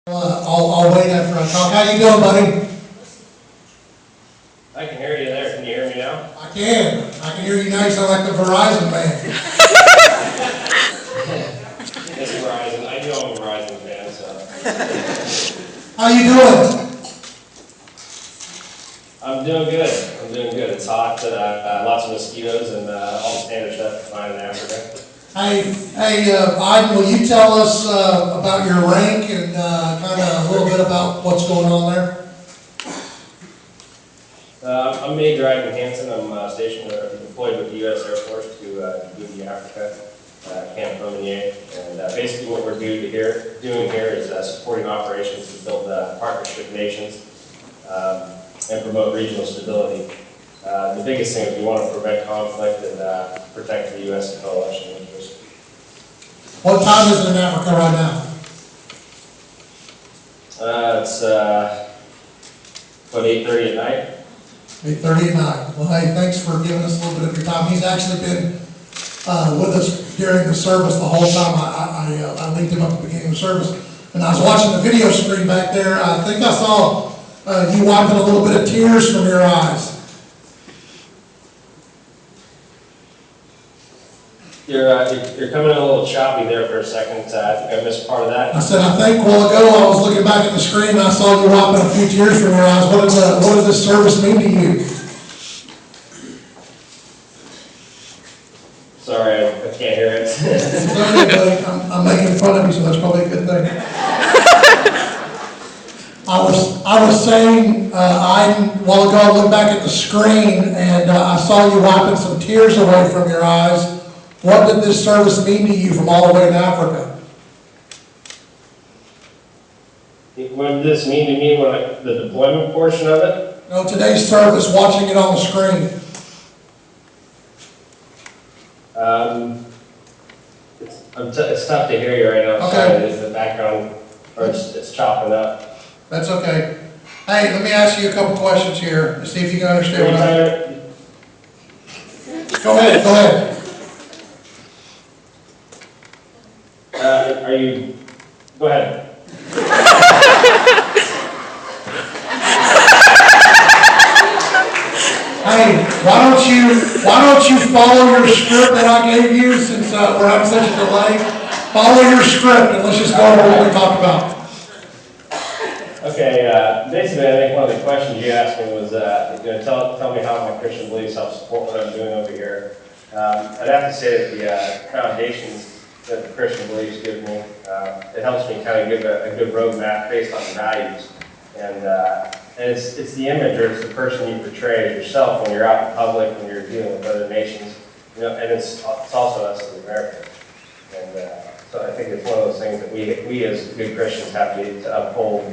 I'll wait after I talk. How you doing, buddy? I can hear you there. Can you hear me now? I can hear you now. You sound like the Verizon man. It's Verizon. I know I'm a Verizon fan, so. How you doing? I'm doing good. I'm doing good. It's hot, lots of mosquitoes, and all the standard stuff you find in Africa. Hey, Iden, will you tell us about your rank and kind of a little bit about what's going on there? I'm Major Iden Hansen. I'm stationed deployed with the U.S. Air Force to Djibouti, Africa, Camp Lemonnier. And basically what we're doing here is supporting operations to build partnership nations and promote regional stability. The biggest thing is we want to prevent conflict and protect the U.S. coalition interests. What time is it in Africa right now? It's about 8:30 at night. 8:30 at night. Well, hey, thanks for giving us a little bit of your time. He's actually been with us during the service the whole time. I linked him up at the beginning of the service. And I was watching the video screen back there. I think I saw you wiping a little bit of tears from your eyes. You're coming in a little choppy there for a second. I think I missed part of that. I said, I think a while ago I was looking back at the screen and I saw you wiping a few tears from your eyes. What does this service mean to you? Sorry, I can't hear it. It's okay, buddy. I'm making fun of you, so that's probably a good thing. I was saying, a while ago I looked back at the screen and I saw you wiping some tears away from your eyes. What did this service mean to you from all the way to Africa? What did this mean to me when the deployment portion of it? No, today's service, watching it on the screen. It's tough to hear you right now. Okay. Sorry, the background, or it's chopping up. That's okay. Hey, let me ask you a couple questions here to see if you can understand what I'm... Go ahead. Go ahead. Hey, why don't you follow your script that I gave you since we're having such a delay? Follow your script and let's just go over what we talked about. Okay, basically I think one of the questions you asked me was, tell me how my Christian beliefs help support what I'm doing over here. I'd have to say that the foundations that the Christian beliefs give me, it helps me kind of give a good roadmap based on values. And it's the image or it's the person you portray as yourself when you're out in public, when you're dealing with other nations, and it's also us as Americans. And so I think it's one of those things that we as good Christians have to uphold,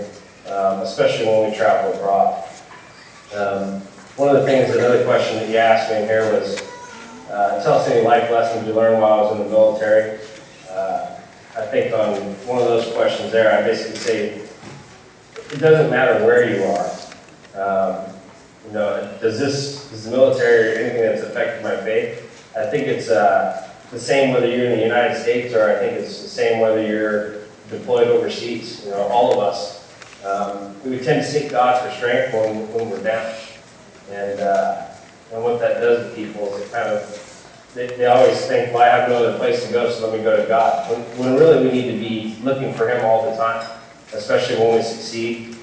especially when we travel abroad. One of the things, another question that you asked me here was, tell us any life lessons you learned while I was in the military. I think on one of those questions there, I basically say, it doesn't matter where you are. Does the military or anything that's affected my faith? I think it's the same whether you're in the United States or I think it's the same whether you're deployed overseas. All of us, we tend to seek God for strength when we're down. And what that does to people is it kind of, they always think, well, I have no other place to go, so let me go to God. When really we need to be looking for Him all the time, especially when we succeed,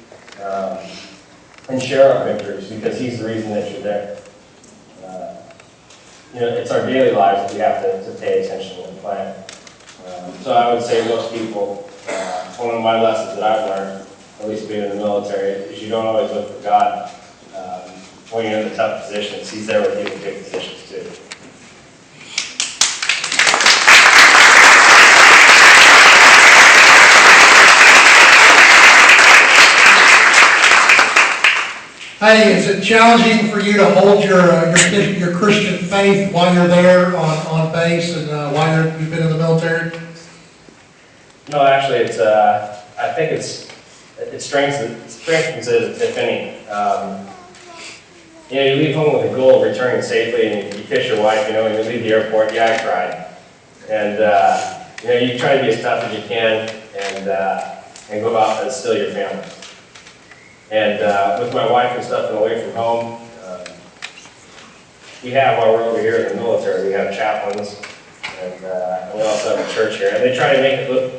and share our victories, because He's the reason that you're there. It's our daily lives that we have to pay attention and plan. So I would say most people, one of my lessons that I've learned, at least being in the military, is you don't always look for God when you're in the tough positions. He's there with you in big positions too. Hey, is it challenging for you to hold your Christian faith while you're there on base and while you've been in the military? No, actually, I think it strengthens it, if any. You leave home with a goal of returning safely, and you kiss your wife. When you leave the airport, I cried, and you try to be as tough as you can, and and go out and steal your family. And with my wife and stuff and away from home, we have, while we're over here in the military, we have chaplains, and we also have a church here. And they try to make it look,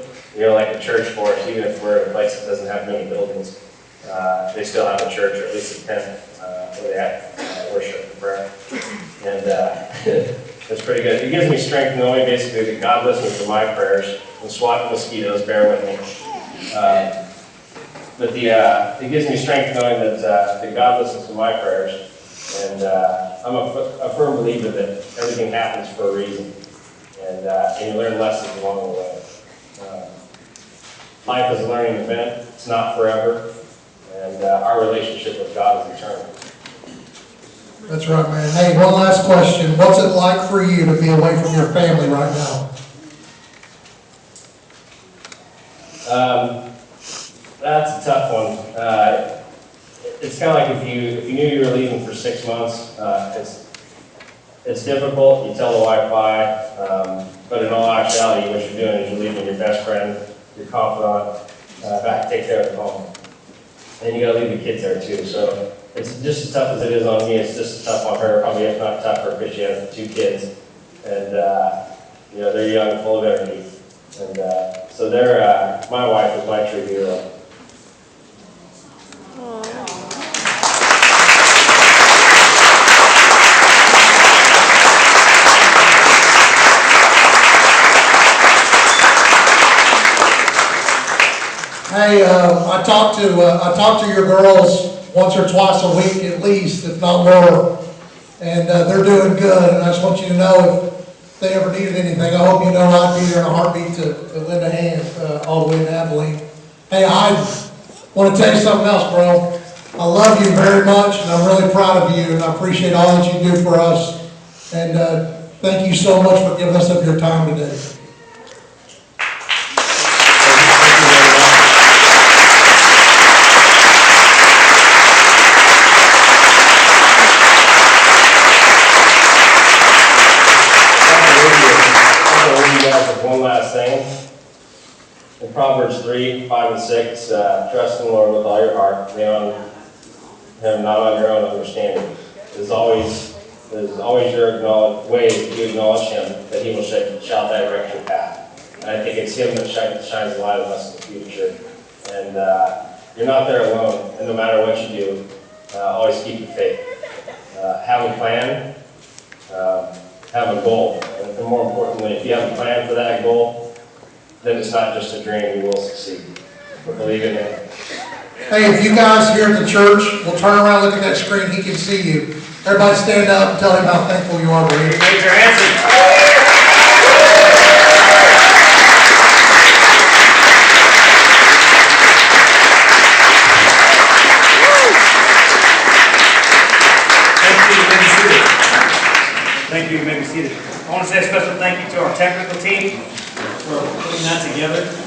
like a church for us, even if we're in a place that doesn't have many buildings. They still have a church, or at least a tent, where they have worship and prayer. And it's pretty good. It gives me strength knowing basically that God listens to my prayers. And swat mosquitoes, bear with me. But it gives me strength knowing that God listens to my prayers. And I'm a firm believer that everything happens for a reason. And you learn lessons along the way. Life is a learning event. It's not forever. And our relationship with God is eternal. That's right, man. Hey, one last question. What's it like for you to be away from your family right now? That's a tough one. It's kind of like if you knew you were leaving for 6 months. It's difficult. You tell the wife bye, but in all actuality, what you're doing is you're leaving your best friend, your confidant, back to take care of the home, and you got to leave the kids there too. So it's just as tough as it is on me. It's just as tough on her. Probably if not tougher, because she has 2 kids, and they're young, full of energy. And so my wife is my true hero. Hey, I talk to your girls once or twice a week at least, if not more, and they're doing good. And I just want you to know if they ever needed anything, I hope you know I'd be there in a heartbeat to lend a hand all the way to Abilene. Hey, I want to tell you something else, bro. I love you very much, and I'm really proud of you, and I appreciate all that you do for us. And thank you so much for giving us up your time today. One last thing. In Proverbs 3, 5, and 6, trust in the Lord with all your heart, lean on Him, not on your own understanding. There's always your ways that you acknowledge Him, that He will shall direct your path. And I think it's Him that shines the light on us in the future. And you're not there alone, and no matter what you do, always keep the faith. Have a plan. Have a goal. And more importantly, if you have a plan for that goal, then it's not just a dream, you will succeed. But believe in Him. Hey, if you guys here at the church will turn around, look at that screen, he can see you. Everybody stand up and tell him how thankful you are to him. Raise your hands. Thank you, you may be seated. I want to say a special thank you to our technical team for putting that together.